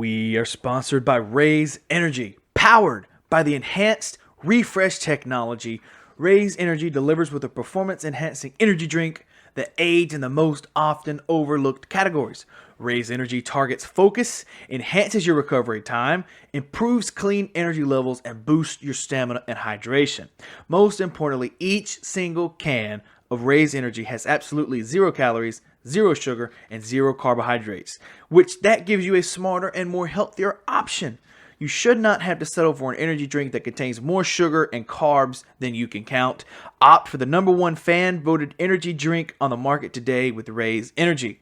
We are sponsored by Raze Energy, powered by the enhanced refresh technology. Raze Energy delivers with a performance-enhancing energy drink that aids in the most often overlooked categories. Raze Energy targets focus, enhances your recovery time, improves clean energy levels, and boosts your stamina and hydration. Most importantly, each single can of Raze Energy has absolutely 0 calories, 0 sugar, and 0 carbohydrates, which that gives you a smarter and more healthier option. You should not have to settle for an energy drink that contains more sugar and carbs than you can count. Opt for the #1 fan-voted energy drink on the market today with Raze Energy.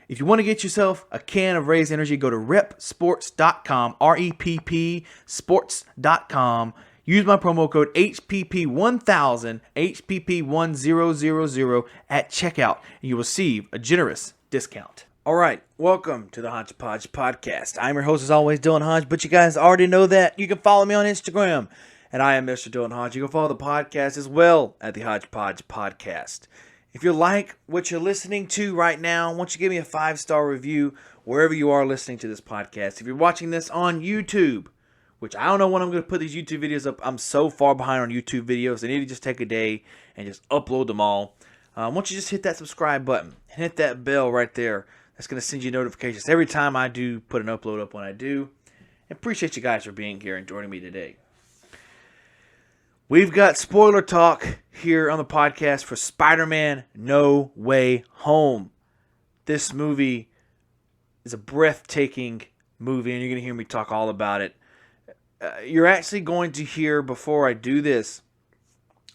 If you want to get yourself a can of Raze Energy, go to repsports.com, REPP sports.com. Use my promo code HPP1000, HPP1000 at checkout, and you will receive a generous discount. All right, welcome to the Hodgepodge Podcast. I'm your host, as always, Dylan Hodge, but you guys already know that. You can follow me on Instagram, and I am Mr. Dylan Hodge. You can follow the podcast as well at the Hodgepodge Podcast. If you like what you're listening to right now, why don't you give me a 5-star review wherever you are listening to this podcast. If you're watching this on YouTube, which I don't know when I'm going to put these YouTube videos up. I'm so far behind on YouTube videos. I need to just take a day and just upload them all. Why don't you just hit that subscribe button and hit that bell right there. That's going to send you notifications every time I do put an upload up when I do. And appreciate you guys for being here and joining me today. We've got spoiler talk here on the podcast for Spider-Man No Way Home. This movie is a breathtaking movie, and you're going to hear me talk all about it. You're actually going to hear, before I do this,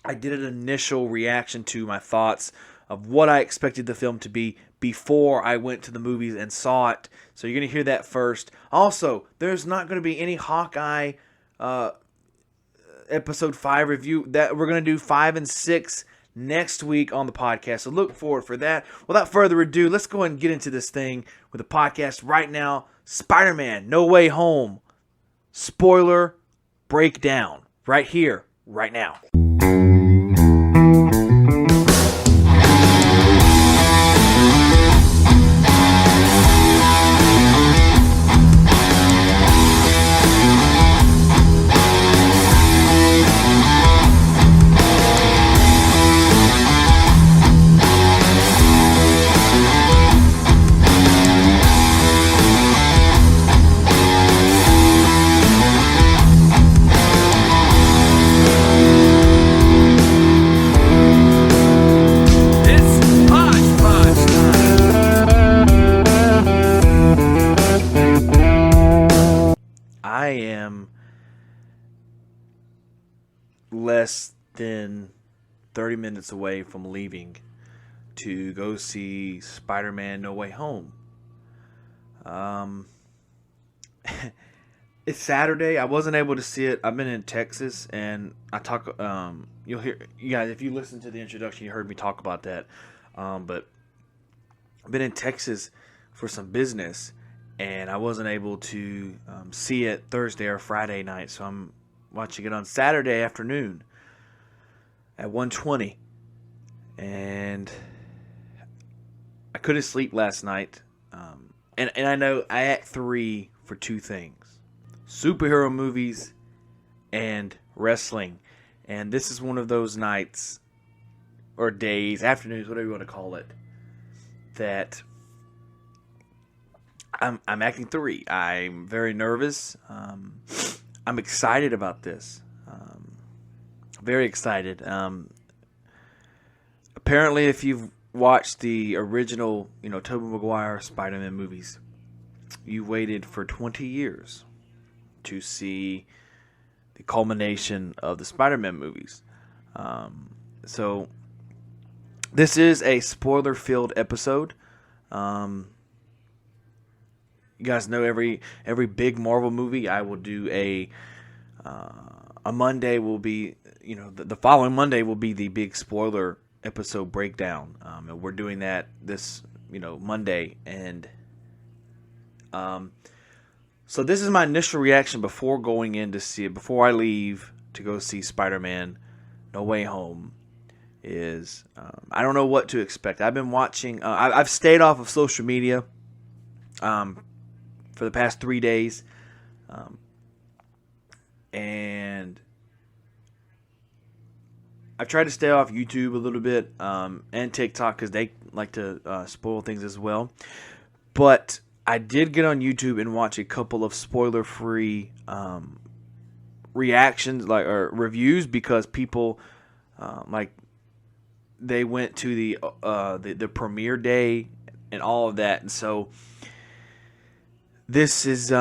I did an initial reaction to my thoughts of what I expected the film to be before I went to the movies and saw it. So you're going to hear that first. Also, there's not going to be any Hawkeye episode 5 review. That we're going to do 5 and 6 next week on the podcast. So look forward for that. Without further ado, let's go ahead and get into this thing with the podcast right now. Spider-Man No Way Home. Spoiler breakdown right here, right now. I am less than 30 minutes away from leaving to go see Spider-Man No Way Home. It's Saturday. I wasn't able to see it. I've been in Texas, and I talk. You'll hear, you guys, if you listen to the introduction, you heard me talk about that. But I've been in Texas for some business, and I wasn't able to see it Thursday or Friday night, so I'm watching it on Saturday afternoon at 1:20. And I couldn't sleep last night. And I know I act 3 for 2 things: superhero movies and wrestling. And this is one of those nights or days, afternoons, whatever you want to call it, that I'm acting 3. I'm very nervous. I'm excited about this. Very excited. Apparently, if you've watched the original, Tobey Maguire Spider-Man movies, you waited for 20 years to see the culmination of the Spider-Man movies. So this is a spoiler-filled episode. You guys know every big Marvel movie, I will do a Monday will be, the following Monday will be the big spoiler episode breakdown. And we're doing that this, Monday. And so this is my initial reaction before going in to see it, before I leave to go see Spider-Man No Way Home. Is I don't know what to expect. I've been watching. I've stayed off of social media. for the past 3 days. And I've tried to stay off YouTube a little bit and TikTok because they like to spoil things as well. But I did get on YouTube and watch a couple of spoiler-free reactions or reviews because people they went to the premiere day and all of that, and so this is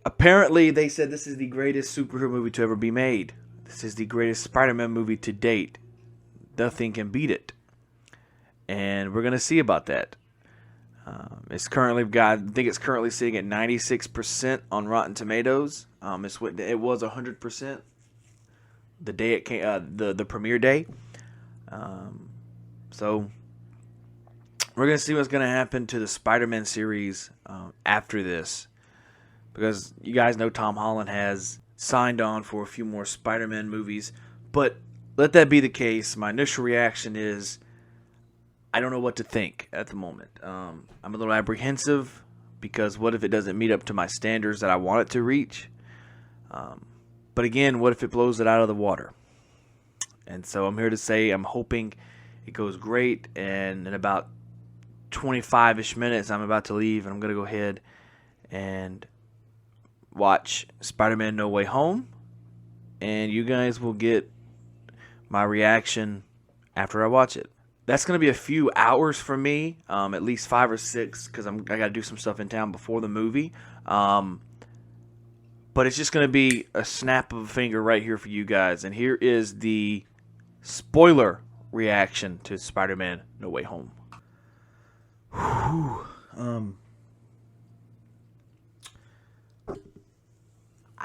apparently they said this is the greatest superhero movie to ever be made. This is the greatest Spider-Man movie to date. Nothing can beat it, and we're gonna see about that. I think it's currently sitting at 96% on Rotten Tomatoes. It was 100% the day it came, the premiere day. So we're gonna see what's gonna happen to the Spider-Man series after this, because you guys know Tom Holland has signed on for a few more Spider-Man movies. But let that be the case. My initial reaction is I don't know what to think at the moment. I'm a little apprehensive because what if it doesn't meet up to my standards that I want it to reach? But again, what if it blows it out of the water? And so I'm here to say I'm hoping it goes great. And in about 25-ish minutes, I'm about to leave, and I'm going to go ahead and watch Spider-Man No Way Home. And you guys will get my reaction after I watch it. That's going to be a few hours for me, at least 5 or 6, because I got to do some stuff in town before the movie. But it's just going to be a snap of a finger right here for you guys. And here is the spoiler reaction to Spider-Man No Way Home. I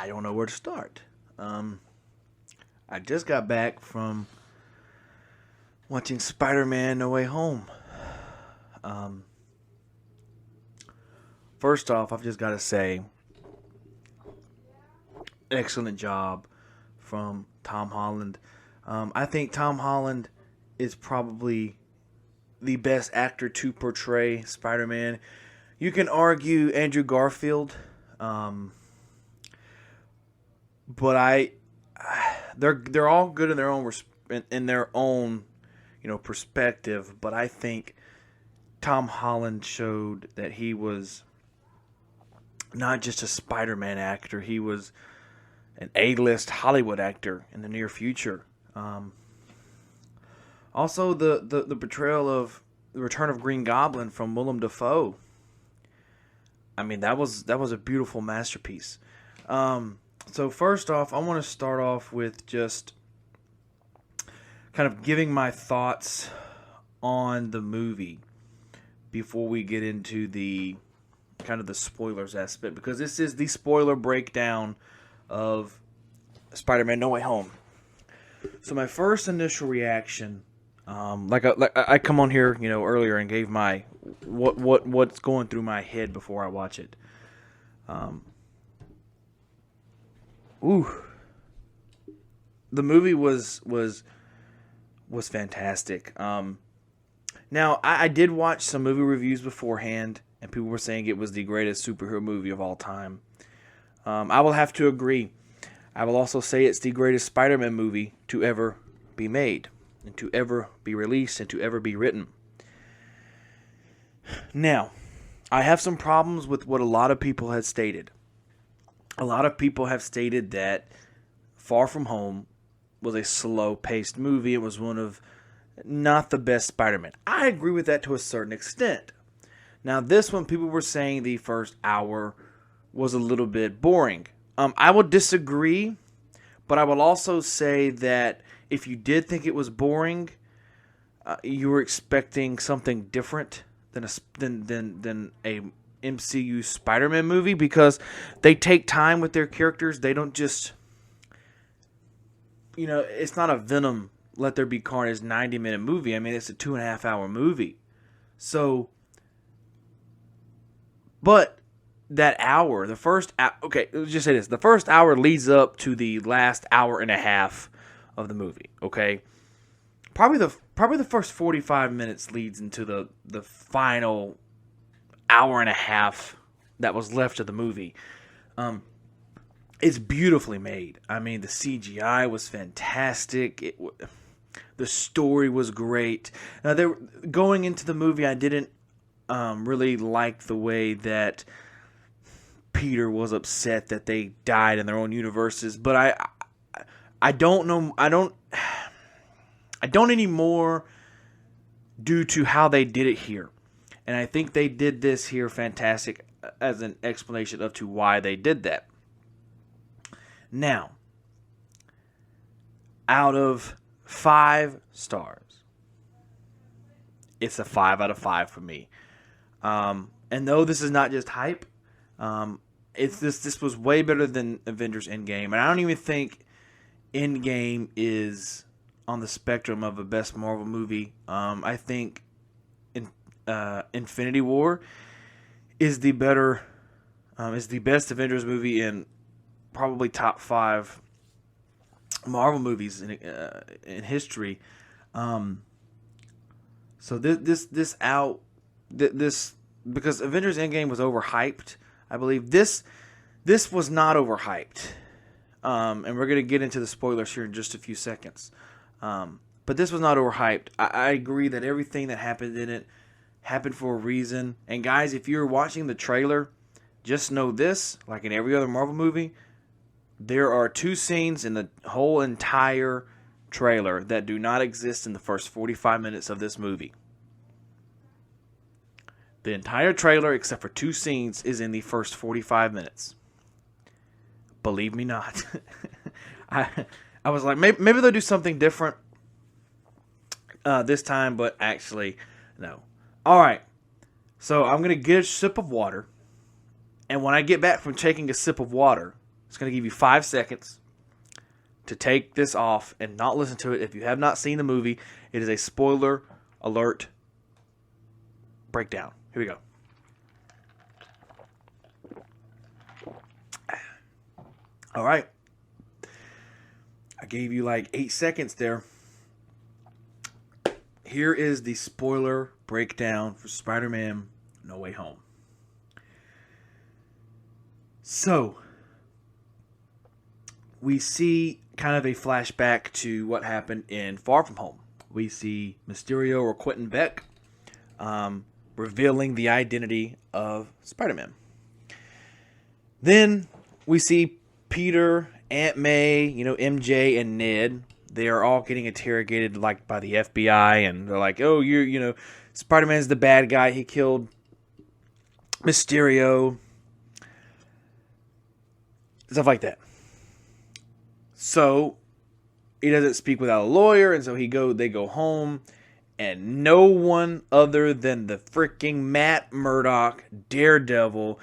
don't know where to start. I just got back from watching Spider-Man No Way Home. First off, I've just got to say, excellent job from Tom Holland. I think Tom Holland is probably the best actor to portray Spider-Man. You can argue Andrew Garfield, but they're all good in their own perspective. But I think Tom Holland showed that he was not just a Spider-Man actor; he was an A-list Hollywood actor in the near future. Also, the portrayal of the Return of Green Goblin from Willem Dafoe. I mean, that was a beautiful masterpiece. So first off, I want to start off with just kind of giving my thoughts on the movie before we get into the kind of the spoilers aspect, because this is the spoiler breakdown of Spider-Man No Way Home. So my first initial reaction, I come on here, earlier and gave my what's going through my head before I watch it. The movie was fantastic. Now I did watch some movie reviews beforehand, and people were saying it was the greatest superhero movie of all time. I will have to agree. I will also say it's the greatest Spider-Man movie to ever be made, and to ever be released, and to ever be written. Now, I have some problems with what a lot of people had stated. A lot of people have stated that Far From Home was a slow-paced movie. It was one of not the best Spider-Man. I agree with that to a certain extent. Now, this one, people were saying the first hour was a little bit boring. I will disagree, but I will also say that if you did think it was boring, you were expecting something different than a MCU Spider-Man movie, because they take time with their characters. They don't just, it's not a Venom Let There Be Carnage 90-minute movie. I mean, it's a 2.5-hour movie. So, but that hour, let's just say this. The first hour leads up to the last hour and a half of the movie, okay? Probably the first 45 minutes leads into the final hour and a half that was left of the movie. It's beautifully made. I mean, the CGI was fantastic. The story was great. Now, going into the movie, I didn't really like the way that Peter was upset that they died in their own universes. But I don't know. I don't anymore due to how they did it here. And I think they did this here fantastic as an explanation of to why they did that. Now, out of 5 stars, it's a 5 out of 5 for me. And though this is not just hype, this was way better than Avengers Endgame. And I don't even think Endgame is on the spectrum of a best Marvel movie. I think Infinity War is the best Avengers movie in probably top 5 Marvel movies in history. So this because Avengers Endgame was overhyped, I believe this was not overhyped. And we're gonna get into the spoilers here in just a few seconds. But this was not overhyped. I agree that everything that happened in it happened for a reason. And guys, if you're watching the trailer, just know this: like in every other Marvel movie, there are 2 scenes in the whole entire trailer that do not exist in the first 45 minutes of this movie. The entire trailer, except for 2 scenes, is in the first 45 minutes. Believe me not. I was like, maybe they'll do something different this time, but actually, no. All right. So I'm going to get a sip of water. And when I get back from taking a sip of water, it's going to give you 5 seconds to take this off and not listen to it. If you have not seen the movie, it is a spoiler alert breakdown. Here we go. All right. I gave you like 8 seconds there. Here is the spoiler breakdown for Spider-Man No Way Home. So, we see kind of a flashback to what happened in Far From Home. We see Mysterio or Quentin Beck revealing the identity of Spider-Man. Then we see Peter, Aunt May, MJ, and Ned. They are all getting interrogated like by the FBI, and they're like, "Oh, Spider-Man's the bad guy. He killed Mysterio." Stuff like that. So he doesn't speak without a lawyer, and so they go home, and no one other than the freaking Matt Murdock, Daredevil,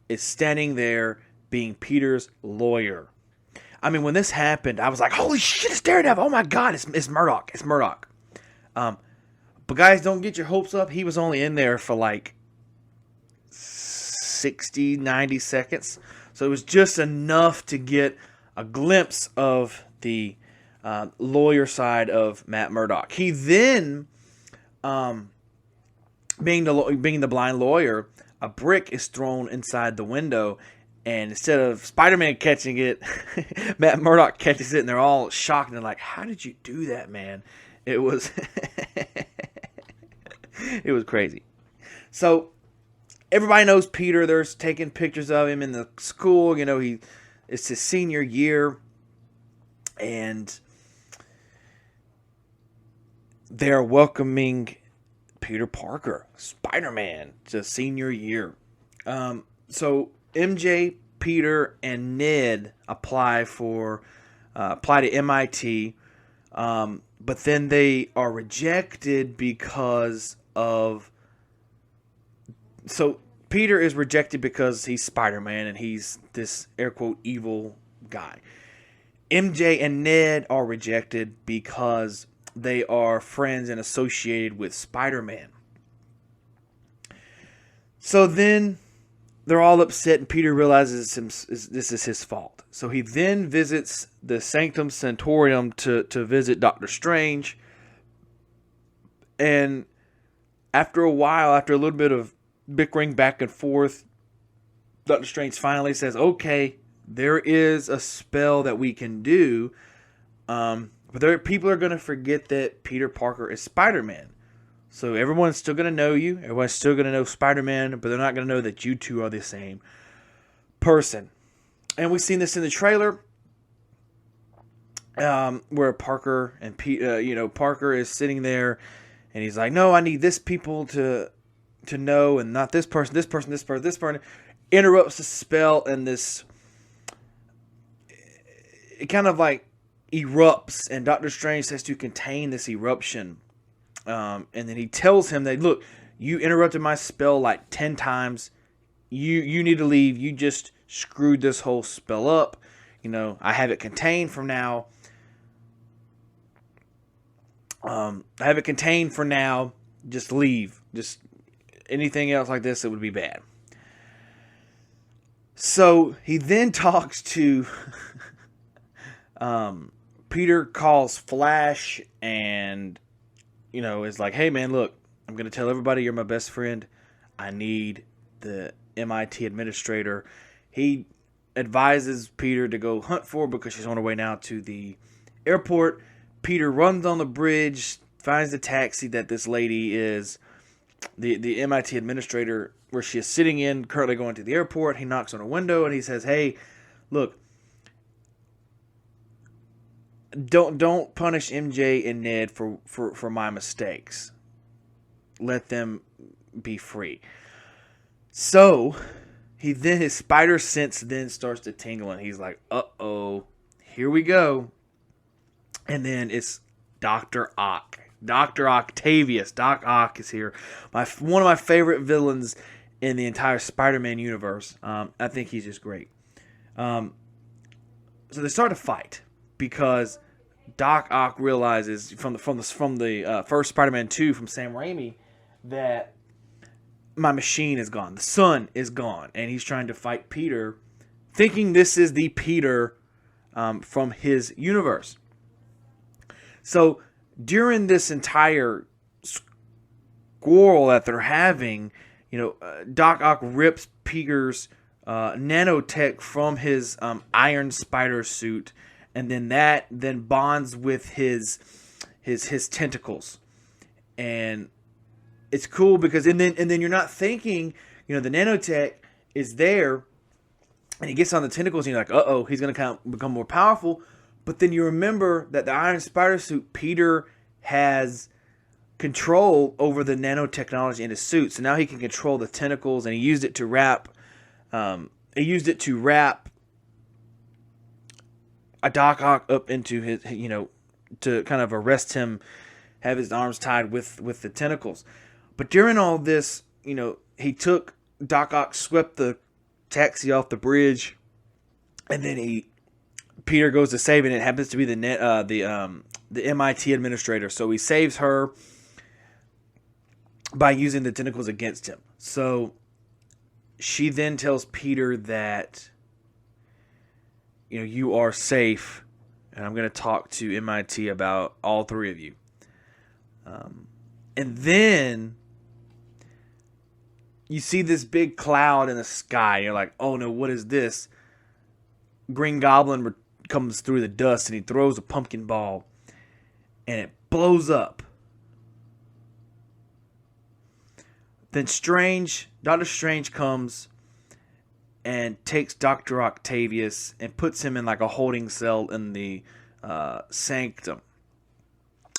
is standing there being Peter's lawyer. I mean, when this happened, I was like, "Holy shit, it's Daredevil! Oh my god, it's Murdock! It's Murdock!" But guys, don't get your hopes up. He was only in there for like 60, 90 seconds. So it was just enough to get a glimpse of the lawyer side of Matt Murdock. He then, being the blind lawyer, a brick is thrown inside the window, and instead of Spider-Man catching it, Matt Murdock catches it, and they're all shocked and they're like, "How did you do that, man?" It was it was crazy. So everybody knows Peter. They're taking pictures of him in the school. It's his senior year, and they're welcoming Peter Parker, Spider-Man, to senior year. So MJ, Peter, and Ned apply to MIT, but then they are rejected because of. So Peter is rejected because he's Spider-Man and he's this air quote evil guy. MJ and Ned are rejected because they are friends and associated with Spider-Man. So then they're all upset, and Peter realizes this is his fault. So he then visits the Sanctum Sanctorum to visit Doctor Strange. And after a while, after a little bit of bickering back and forth, Doctor Strange finally says, okay, there is a spell that we can do. But people are going to forget that Peter Parker is Spider-Man. So everyone's still going to know you. Everyone's still going to know Spider-Man, but they're not going to know that you two are the same person. And we've seen this in the trailer, where Parker and Parker is sitting there, and he's like, "No, I need this people to know, and not this person. This person, this person, this person." Interrupts the spell, and it kind of like erupts, and Doctor Strange has to contain this eruption. And then he tells him that, look, you interrupted my spell like 10 times. You need to leave. You just screwed this whole spell up. I have it contained from now. Just leave. Just anything else like this, it would be bad. So he then talks to Peter calls Flash and is like, hey man, look, I'm going to tell everybody you're my best friend. I need the MIT administrator. He advises Peter to go hunt for her because she's on her way now to the airport. Peter runs on the bridge, finds the taxi that this lady is, the MIT administrator, where she is sitting in, currently going to the airport. He knocks on her window and he says, hey, look, don't punish MJ and Ned for my mistakes. Let them be free. So his spider sense then starts to tingle, and he's like, uh-oh, here we go. And then it's Dr. Ock. Dr. Octavius. Doc Ock is here. One of my favorite villains in the entire Spider-Man universe. I think he's just great. So they start to fight because Doc Ock realizes from the first Spider-Man 2 from Sam Raimi that my machine is gone. The sun is gone, and he's trying to fight Peter, thinking this is the Peter from his universe. So during this entire squirrel that they're having, Doc Ock rips Peter's nanotech from his Iron Spider suit, and then that bonds with his tentacles, and it's cool because and then you're not thinking, the nanotech is there, and he gets on the tentacles, and you're like, uh-oh, he's gonna kind of become more powerful. But then you remember that the Iron Spider suit, Peter has control over the nanotechnology in his suit, so now he can control the tentacles, and he used it to wrap. A Doc Ock up into his, to kind of arrest him, have his arms tied with the tentacles. But during all this, he took Doc Ock, swept the taxi off the bridge, and then Peter goes to save it. And it happens to be the MIT administrator, so he saves her by using the tentacles against him. So she then tells Peter that, you are safe, and I'm going to talk to MIT about all three of you. And then you see this big cloud in the sky. You're like, oh no, what is this? Green Goblin comes through the dust, and he throws a pumpkin ball, and it blows up. Then Doctor Strange comes and takes Dr. Octavius and puts him in like a holding cell in the Sanctum,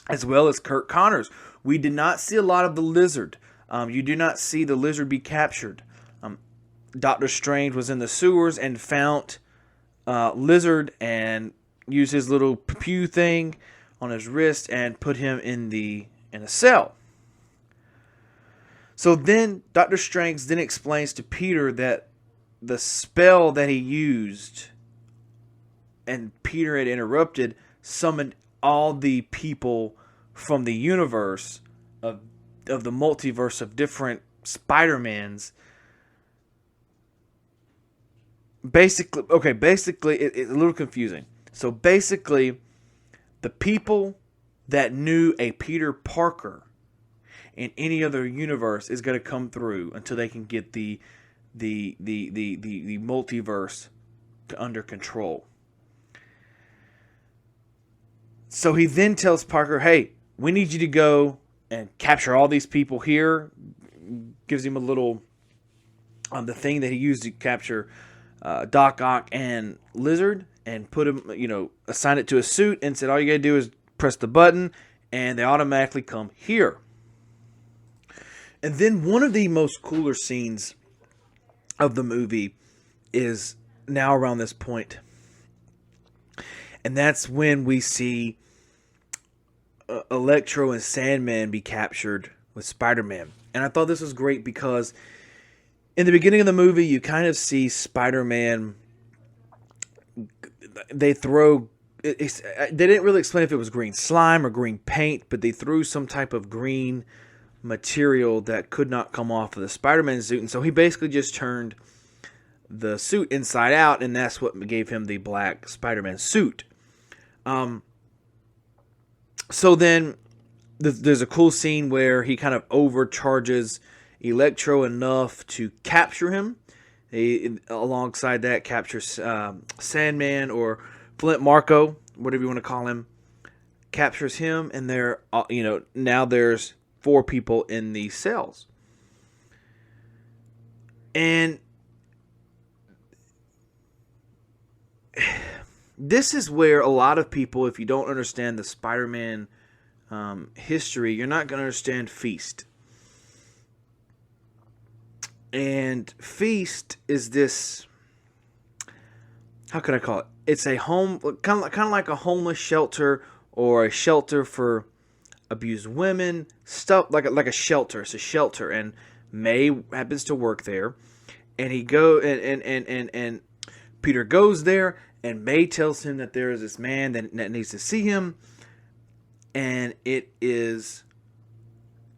as well as Kirk Connors. We did not see a lot of the Lizard. You do not see the Lizard be captured. Doctor Strange was in the sewers and found Lizard and used his little pew thing on his wrist and put him in a cell. So then Doctor Strange then explains to Peter that the spell that he used and Peter had interrupted summoned all the people from the universe of the multiverse of different Spider-Mans. Basically, it's a little confusing. So basically, the people that knew a Peter Parker in any other universe is going to come through until they can get the the multiverse under control. So he then tells Parker, "Hey, we need you to go and capture all these people here." Gives him a little the thing that he used to capture Doc Ock and Lizard, and put him, assign it to a suit, and said, "All you gotta do is press the button, and they automatically come here." And then one of the most cooler scenes of the movie is now around this point, and that's when we see Electro and Sandman be captured with Spider-Man. And I thought this was great because in the beginning of the movie, you kind of see Spider-Man. They didn't really explain if it was green slime or green paint, but they threw some type of green material that could not come off of the Spider-Man suit. And so he basically just turned the suit inside out, and that's what gave him the black Spider-Man suit. So then there's a cool scene where he kind of overcharges Electro enough to capture him. He, alongside that, captures Sandman, or Flint Marko, whatever you want to call him, captures him, and now there's 4 people in these cells. And this is where a lot of people, if you don't understand the Spider-Man history, you're not going to understand Feast. And Feast is this, how can I call it? It's a home, kind of like a homeless shelter, or a shelter for abused women, stuff like a shelter. It's a shelter, and May happens to work there, and and Peter goes there, and May tells him that there is this man that needs to see him, and it is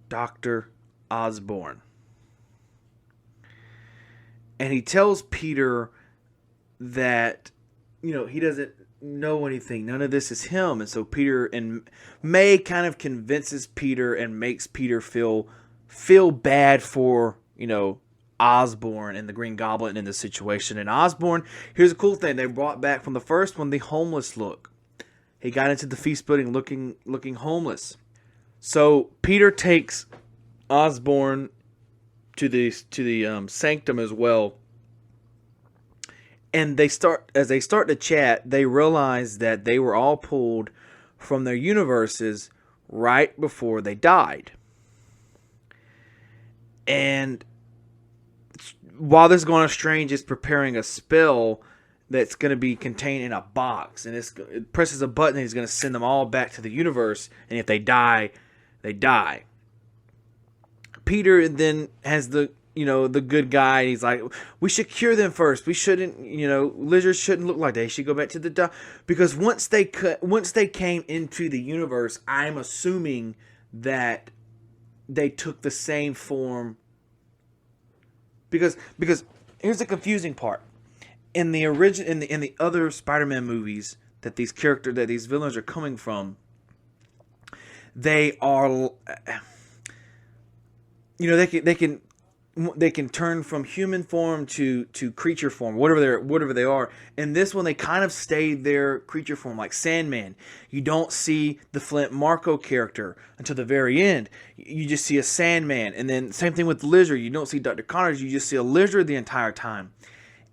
Dr. Osborn. And he tells Peter that, he doesn't know anything. None of this is him. And so Peter and May kind of convinces Peter and makes Peter feel bad for, Osborn and the Green Goblin in this situation. And Osborn, here's a cool thing. They brought back from the first one the homeless look. He got into the feast building looking homeless. So Peter takes Osborn to the sanctum as well, and as they start to chat, they realize that they were all pulled from their universes right before they died. And while this is going on, Strange is preparing a spell that's going to be contained in a box, and it presses a button, and he's going to send them all back to the universe, and if they die, they die. Peter then has the good guy. He's like, we should cure them first. We shouldn't, lizards shouldn't look like that. They should go back to the because once they came into the universe, I'm assuming that they took the same form. Because here's the confusing part. In the other Spider-Man movies that these villains are coming from, they are. They can turn from human form to creature form, whatever they are. In this one, they kind of stay their creature form, like Sandman. You don't see the Flint Marko character until the very end. You just see a Sandman, and then same thing with Lizard. You don't see Dr. Connors. You just see a Lizard the entire time,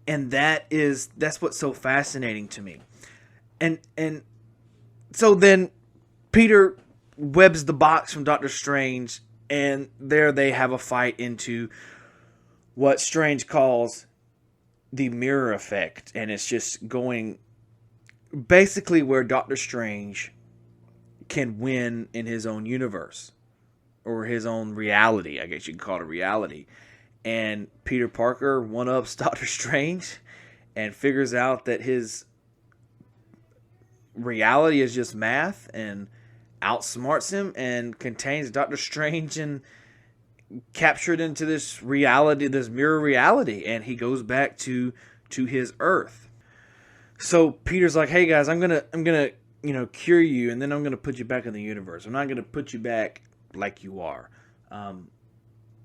and that's what's so fascinating to me. And so then Peter webs the box from Doctor Strange. And there they have a fight into what Strange calls the mirror effect. And it's just going basically where Doctor Strange can win in his own universe. Or his own reality. I guess you could call it a reality. And Peter Parker one-ups Doctor Strange and figures out that his reality is just math, and outsmarts him and contains Doctor Strange and captured into this reality, this mirror reality, and he goes back to his Earth. So Peter's like, "Hey guys, I'm gonna cure you, and then I'm gonna put you back in the universe. I'm not gonna put you back like you are."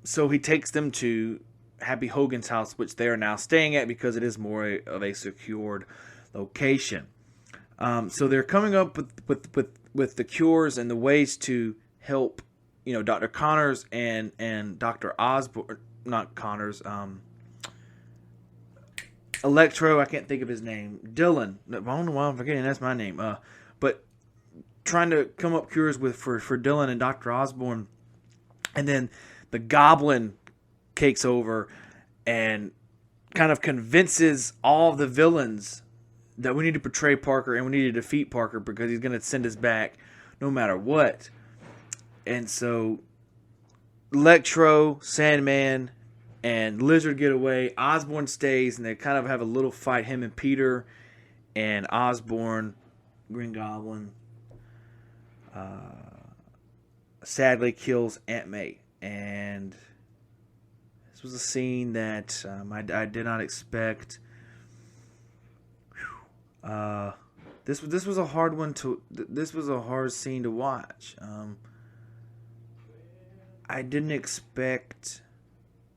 So he takes them to Happy Hogan's house, which they are now staying at because it is more of a secured location. So they're coming up with the cures and the ways to help, Dr. Connors and Dr. Osborn, not Connors, Electro. I can't think of his name. Dylan. I don't know why I'm forgetting. That's my name. But trying to come up cures for Dylan and Dr. Osborn, and then the Goblin takes over and kind of convinces all of the villains that we need to portray Parker and we need to defeat Parker because he's going to send us back no matter what. And so Electro, Sandman, and Lizard get away. Osborn stays, and they kind of have a little fight, him and Peter, and Osborn, Green Goblin, sadly kills Aunt May. And this was a scene that I did not expect. This was a hard one to. This was a hard scene to watch. I didn't expect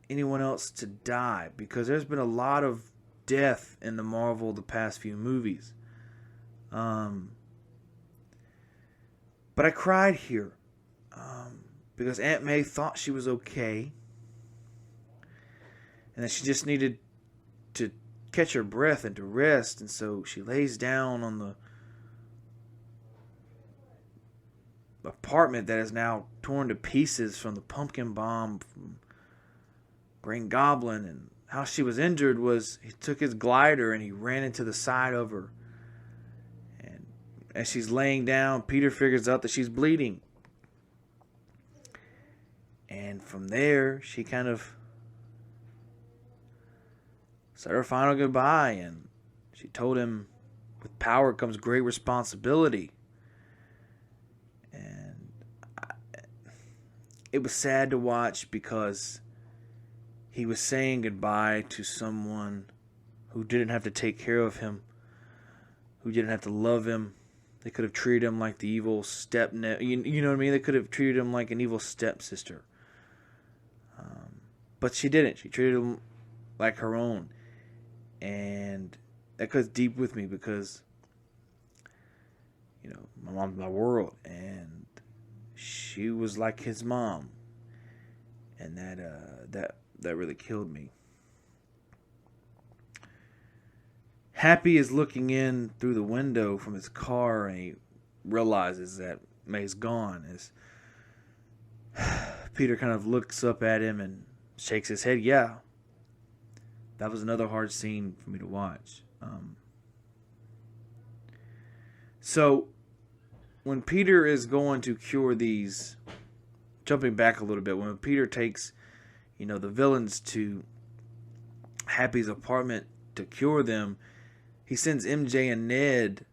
anyone else to die because there's been a lot of death in the Marvel the past few movies. But I cried here because Aunt May thought she was okay, and that she just needed to catch her breath and to rest, and so she lays down on the apartment that is now torn to pieces from the pumpkin bomb from Green Goblin. And how she was injured was he took his glider and he ran into the side of her, and as she's laying down, Peter figures out that she's bleeding, and from there she kind of said her final goodbye, and she told him with power comes great responsibility. And it was sad to watch because he was saying goodbye to someone who didn't have to take care of him, who didn't have to love him. They could have treated him like the evil you know what I mean? They could have treated him like an evil stepsister. But she didn't. She treated him like her own. And that goes deep with me because, my mom's my world. And she was like his mom. And that really killed me. Happy is looking in through the window from his car, and he realizes that May's gone. As Peter kind of looks up at him and shakes his head. Yeah, that was another hard scene for me to watch. So when Peter is going to cure these, jumping back a little bit, when Peter takes, the villains to Happy's apartment to cure them, he sends MJ and Ned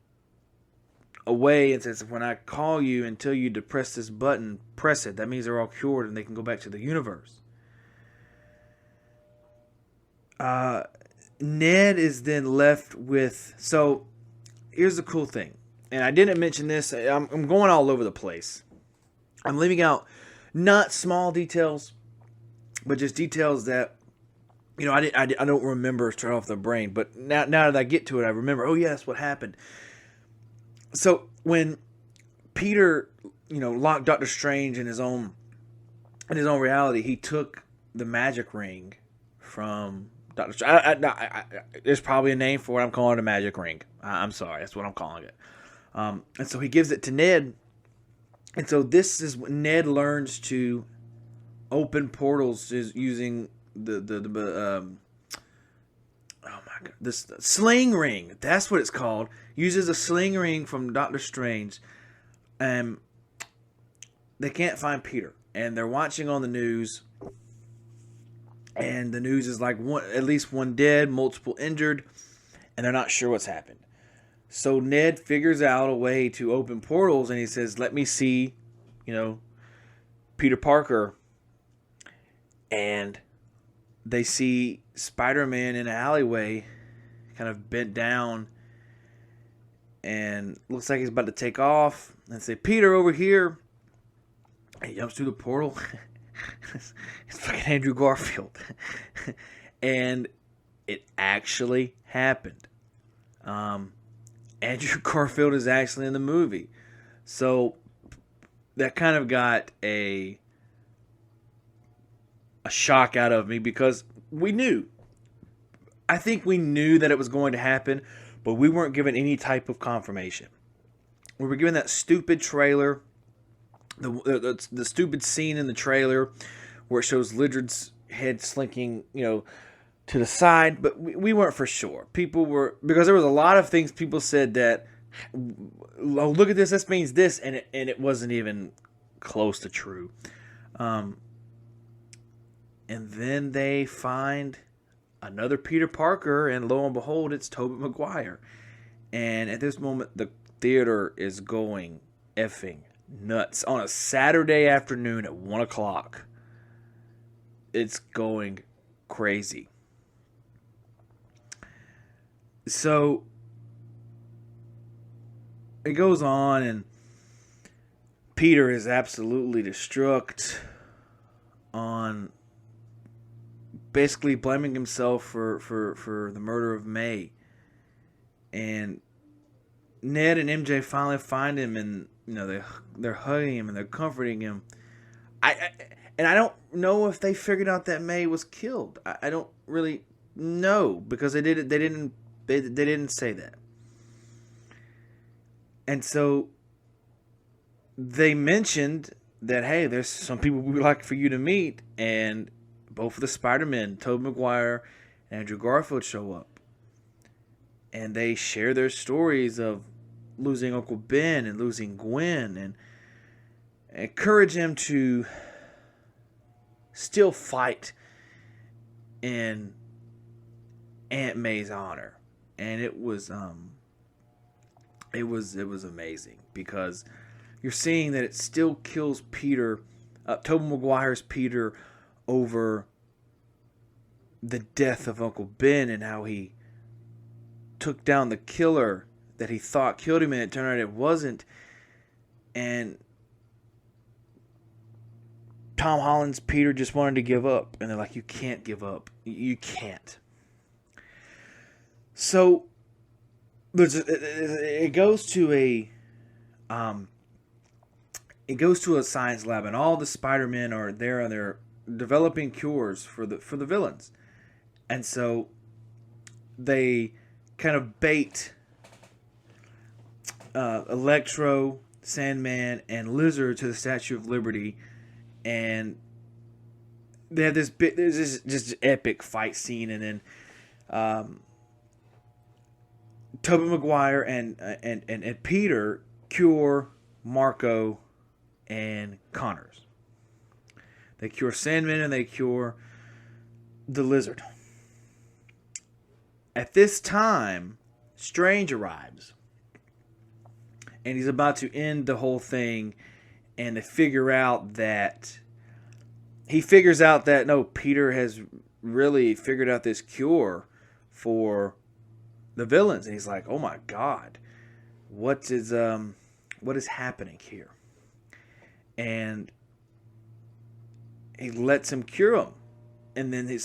away and says, when I call you and tell you to press this button, press it. That means they're all cured and they can go back to the universe. Ned is then left with... So, here's the cool thing. And I didn't mention this. I'm going all over the place. I'm leaving out not small details, but just details that, I don't remember straight off the brain. But now that I get to it, I remember, oh, yeah, that's what happened. So, when Peter, locked Doctor Strange in his own reality, he took the magic ring from Doctor Strange. There's probably a name for it. I'm calling it a magic ring. I'm sorry. That's what I'm calling it. And so he gives it to Ned. And so this is when Ned learns to open portals is using the this sling ring. That's what it's called. Uses a sling ring from Doctor Strange. And they can't find Peter. And they're watching on the news. And the news is like at least one dead, multiple injured. And they're not sure what's happened. So Ned figures out a way to open portals. And he says, let me see, Peter Parker. And they see Spider-Man in an alleyway, kind of bent down, and looks like he's about to take off. And say, Peter, over here. And he jumps through the portal. it's fucking Andrew Garfield. And it actually happened. Andrew Garfield is actually in the movie. So that kind of got a shock out of me because we knew. I think we knew that it was going to happen, but we weren't given any type of confirmation. We were given that stupid trailer, the stupid scene in the trailer where it shows Lizard's head slinking, to the side, but we weren't for sure. People were, because there was a lot of things people said that, oh, look at this, this means this, and it wasn't even close to true. And then they find another Peter Parker, and lo and behold, it's Tobey Maguire. And at this moment, the theater is going effing nuts. On a Saturday afternoon at 1 o'clock, it's going crazy. So it goes on, and Peter is absolutely distraught on basically blaming himself for the murder of May. And Ned and MJ finally find him, and they're hugging him and they're comforting him. I don't know if they figured out that May was killed. I don't really know, because they didn't say that. And so they mentioned that, hey, there's some people we would like for you to meet, and both of the Spider-Men, Tobey Maguire and Andrew Garfield, show up. And they share their stories of losing Uncle Ben and losing Gwen, and encourage him to still fight in Aunt May's honor. And it was amazing, because you're seeing that it still kills Peter, Tobey Maguire's Peter, over the death of Uncle Ben and how he took down the killer that he thought killed him, and it turned out it wasn't. And Tom Holland's Peter just wanted to give up, and they're like, you can't give up. You can't. So it goes to a science lab, and all the Spider-Men are there, and they're developing cures for the villains. And so they kind of bait Electro, Sandman, and Lizard to the Statue of Liberty, and they have there's this just epic fight scene, and then Tobey Maguire and Peter cure Marco and Connors. They cure Sandman and they cure the Lizard. At this time, Strange arrives, and he's about to end the whole thing, and they figures out that no, Peter has really figured out this cure for the villains, and he's like, oh my God, what is happening here? And he lets him cure him, and then he's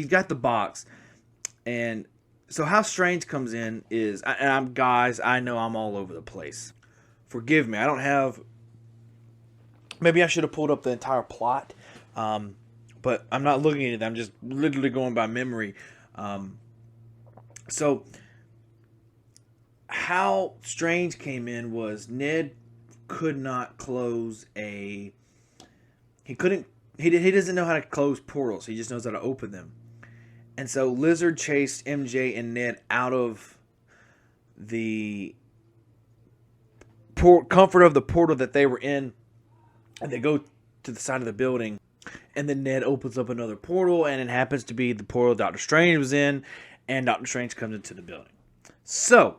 got the box. And so how Strange comes in is, I know I'm all over the place. Forgive me. I don't have, maybe I should have pulled up the entire plot. But I'm not looking at it. I'm just literally going by memory. So how Strange came in was Ned could not close he doesn't know how to close portals. He just knows how to open them. And so Lizard chased MJ and Ned out of the comfort of the portal that they were in, and they go to the side of the building, and then Ned opens up another portal, and it happens to be the portal Doctor Strange was in, and Doctor Strange comes into the building. So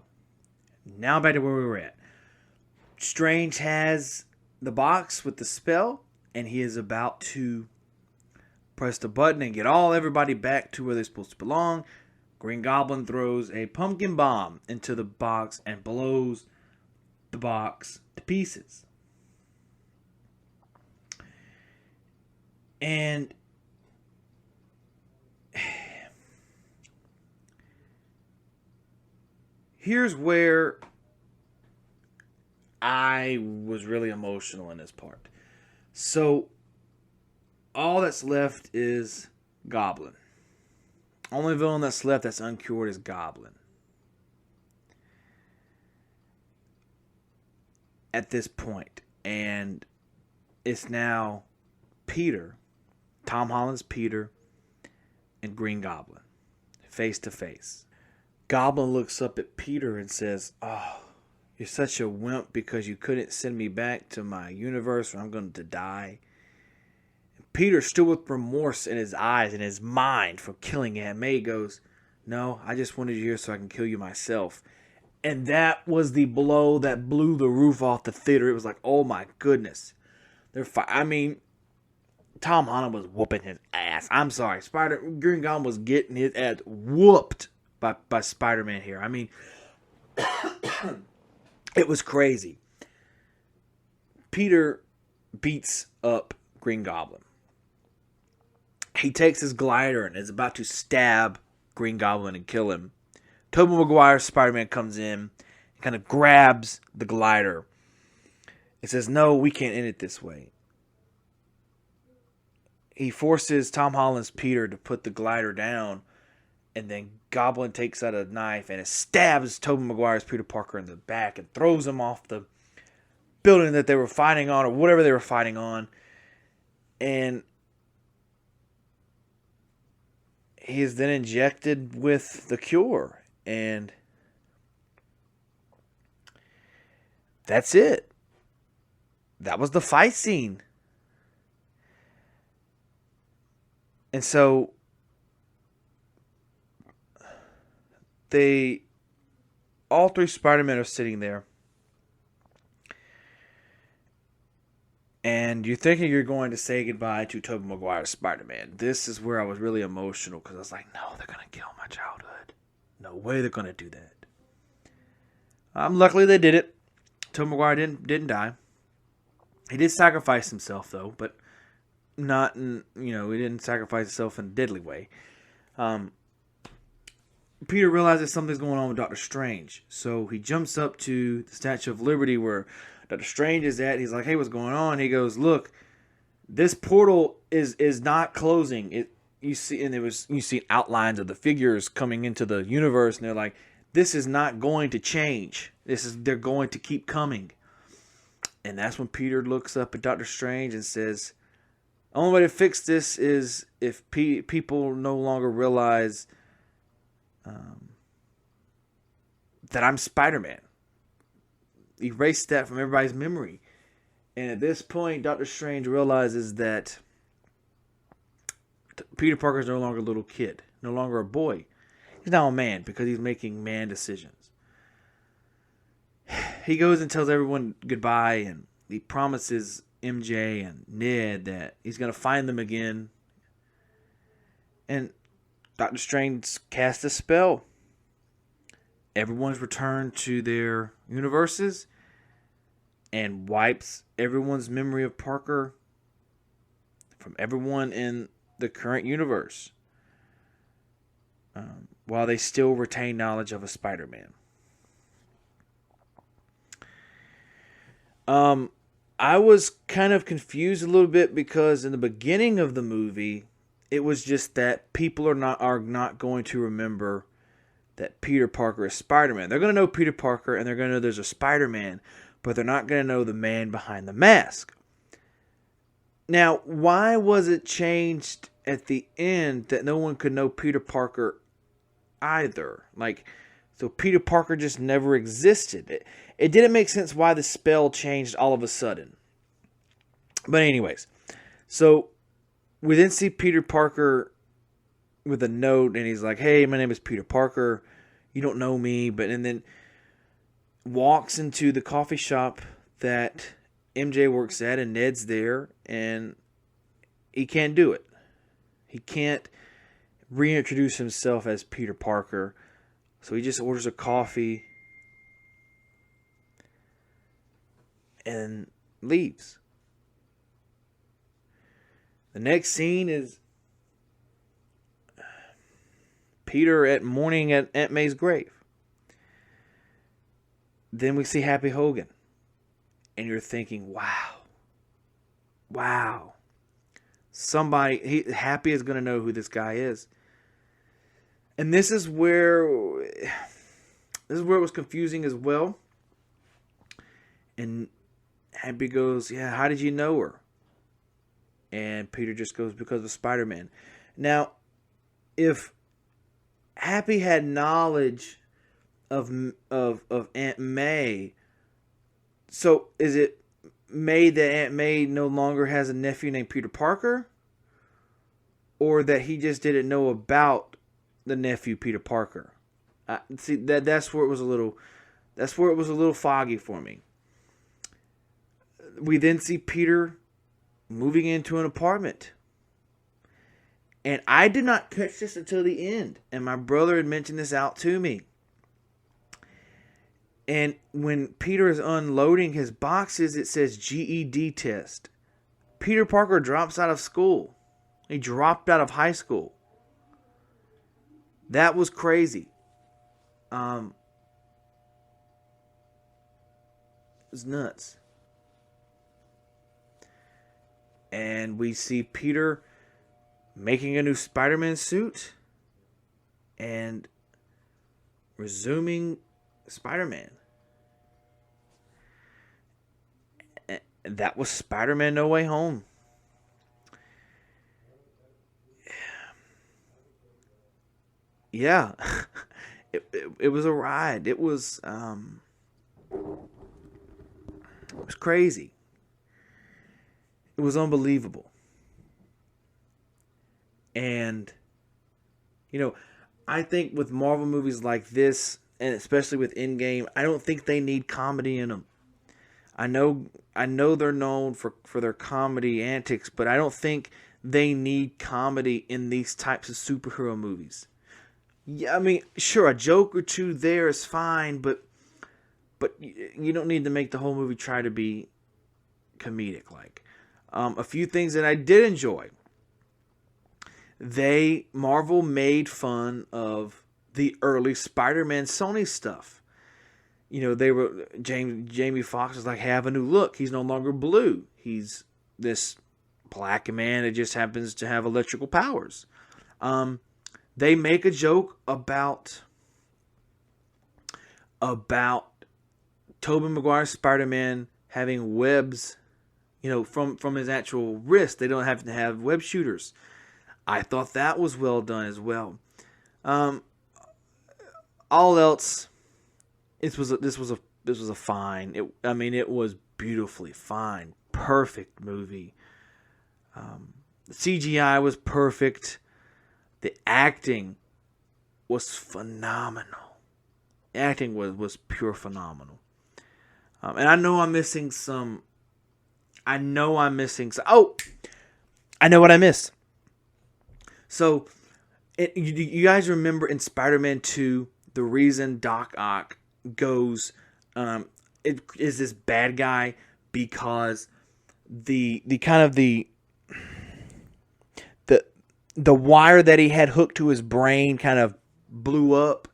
now back to where we were at. Strange has the box with the spell, and he is about to press the button and get everybody back to where they're supposed to belong. Green Goblin throws a pumpkin bomb into the box and blows the box to pieces. And here's where I was really emotional in this part. So, all that's left is Goblin. Only villain that's left that's uncured is Goblin. At this point. And it's now Peter, Tom Holland's Peter, and Green Goblin, face to face. Goblin looks up at Peter and says, "Oh, you're such a wimp because you couldn't send me back to my universe where I'm going to die." And Peter, still with remorse in his eyes and his mind for killing Aunt May, goes, "No, I just wanted you here so I can kill you myself." And that was the blow that blew the roof off the theater. It was like, oh my goodness. Tom Holland was whooping his ass. I'm sorry. Green Goblin was getting his ass whooped by Spider-Man here. I mean, it was crazy. Peter beats up Green Goblin. He takes his glider and is about to stab Green Goblin and kill him. Tobey Maguire's Spider-Man comes in and kind of grabs the glider. It says, "No, we can't end it this way." He forces Tom Holland's Peter to put the glider down, and then Goblin takes out a knife and it stabs Tobey Maguire's Peter Parker in the back and throws him off the building that they were fighting on, or whatever they were fighting on. And he is then injected with the cure. And that's it. That was the fight scene. And so all three Spider-Men are sitting there. And you're thinking you're going to say goodbye to Tobey Maguire's Spider-Man. This is where I was really emotional, because I was like, no, they're going to kill my childhood. No way they're going to do that. Luckily they did it. Tobey Maguire didn't die. He did sacrifice himself, though, but not in, he didn't sacrifice himself in a deadly way. Peter realizes something's going on with Doctor Strange. So he jumps up to the Statue of Liberty where Doctor Strange is at. He's like, "Hey, what's going on?" He goes, "Look, this portal is not closing." You see outlines of the figures coming into the universe, and they're like, "This is not going to change. They're going to keep coming." And that's when Peter looks up at Doctor Strange and says, "The only way to fix this is if people no longer realize that I'm Spider-Man. Erase that from everybody's memory." And at this point, Doctor Strange realizes that Peter Parker is no longer a little kid, no longer a boy. He's now a man because he's making man decisions. He goes and tells everyone goodbye, and he promises MJ and Ned that he's going to find them again. And Doctor Strange casts a spell. Everyone's returned to their universes and wipes everyone's memory of Parker from everyone in the current universe, while they still retain knowledge of a Spider-Man. I was kind of confused a little bit because in the beginning of the movie, it was just that people are not going to remember that Peter Parker is Spider-Man. They're going to know Peter Parker and they're going to know there's a Spider-Man, but they're not going to know the man behind the mask. Now, why was it changed at the end that no one could know Peter Parker either? So Peter Parker just never existed. It didn't make sense why the spell changed all of a sudden. But anyways, so we then see Peter Parker with a note, and he's like, "Hey, my name is Peter Parker. You don't know me," and then walks into the coffee shop that MJ works at, and Ned's there, and he can't do it. He can't reintroduce himself as Peter Parker. So he just orders a coffee and leaves. The next scene is Peter at mourning at Aunt May's grave. Then we see Happy Hogan. And you're thinking, wow. Happy is going to know who this guy is. And this is where it was confusing as well. And Happy goes, yeah, how did you know her? And Peter just goes, because of Spider-Man. Now, if Happy had knowledge of Aunt May, so is it May that Aunt May no longer has a nephew named Peter Parker? Or that he just didn't know about the nephew Peter Parker? See, that's where it was a little foggy for me. We then see Peter moving into an apartment. And I did not catch this until the end. And my brother had mentioned this out to me. And when Peter is unloading his boxes, it says GED test. Peter Parker drops out of school. He dropped out of high school. That was crazy. It was nuts. And we see Peter making a new Spider-Man suit and resuming Spider-Man. And that was Spider-Man No Way Home. Yeah. It was a ride. It was crazy. It was unbelievable. And I think with Marvel movies like this, and especially with Endgame, I don't think they need comedy in them. I know they're known for their comedy antics, but I don't think they need comedy in these types of superhero movies. Yeah, I mean, sure, a joke or two there is fine, but you don't need to make the whole movie try to be comedic. Like, a few things that I did enjoy. Marvel made fun of the early Spider-Man Sony stuff. Jamie Foxx was like, have a new look. He's no longer blue. He's this black man that just happens to have electrical powers. They make a joke about Tobey Maguire's Spider-Man having webs, from his actual wrist. They don't have to have web shooters. I thought that was well done as well. All else, this was a fine. It was beautifully fine, perfect movie. The CGI was perfect. The acting was phenomenal. Acting was pure phenomenal. And I know I'm missing some. Oh, I know what I missed. So, you guys remember in Spider-Man 2, the reason Doc Ock goes, it is this bad guy because the wire that he had hooked to his brain kind of blew up,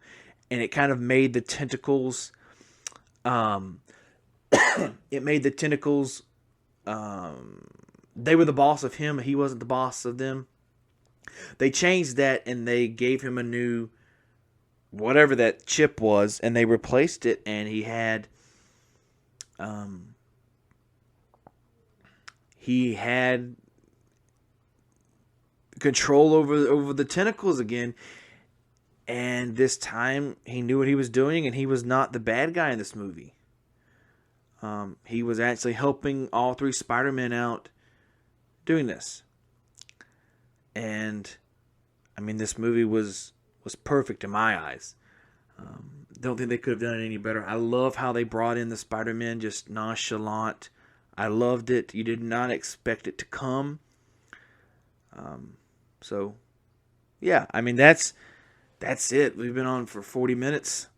and it kind of made the tentacles. It made the tentacles. They were the boss of him. He wasn't the boss of them. They changed that and they gave him a new whatever that chip was, and they replaced it, and he had control over the tentacles again. And this time he knew what he was doing, and he was not the bad guy in this movie. He was actually helping all three Spider-Men out doing this. And this movie was perfect in my eyes. Don't think they could have done it any better. I love how they brought in the Spider-Man just nonchalant. I loved it. You did not expect it to come. So Yeah, I mean that's it. We've been on for 40 minutes.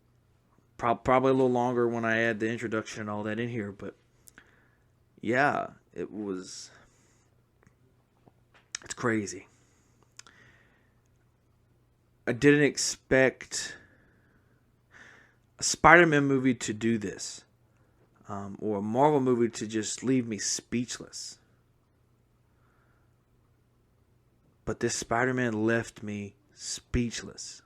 Probably a little longer when I add the introduction and all that in here, but yeah, it's crazy. I didn't expect a Spider-Man movie to do this, or a Marvel movie to just leave me speechless. But this Spider-Man left me speechless.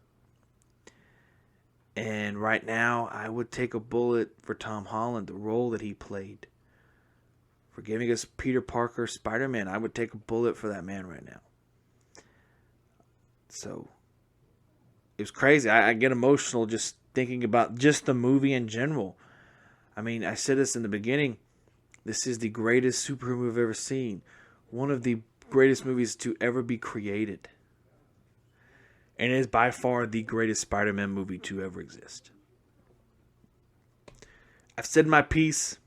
And right now, I would take a bullet for Tom Holland, the role that he played. For giving us Peter Parker Spider-Man, I would take a bullet for that man right now. So, it was crazy. I get emotional just thinking about just the movie in general. I mean, I said this in the beginning. This is the greatest superhero movie I've ever seen. One of the greatest movies to ever be created. And it is by far the greatest Spider-Man movie to ever exist. I've said my piece.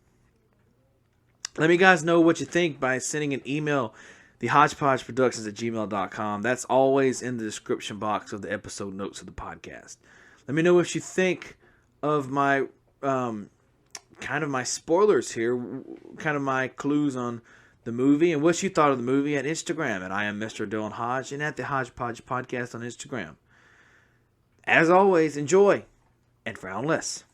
Let me guys know what you think by sending an email, thehodgepodgeproductions@gmail.com. That's always in the description box of the episode notes of the podcast. Let me know what you think of my kind of my spoilers here, kind of my clues on the movie and what you thought of the movie at Instagram. And I am Mr. Dylan Hodge and at the Hodgepodge Podcast on Instagram. As always, enjoy and frown less.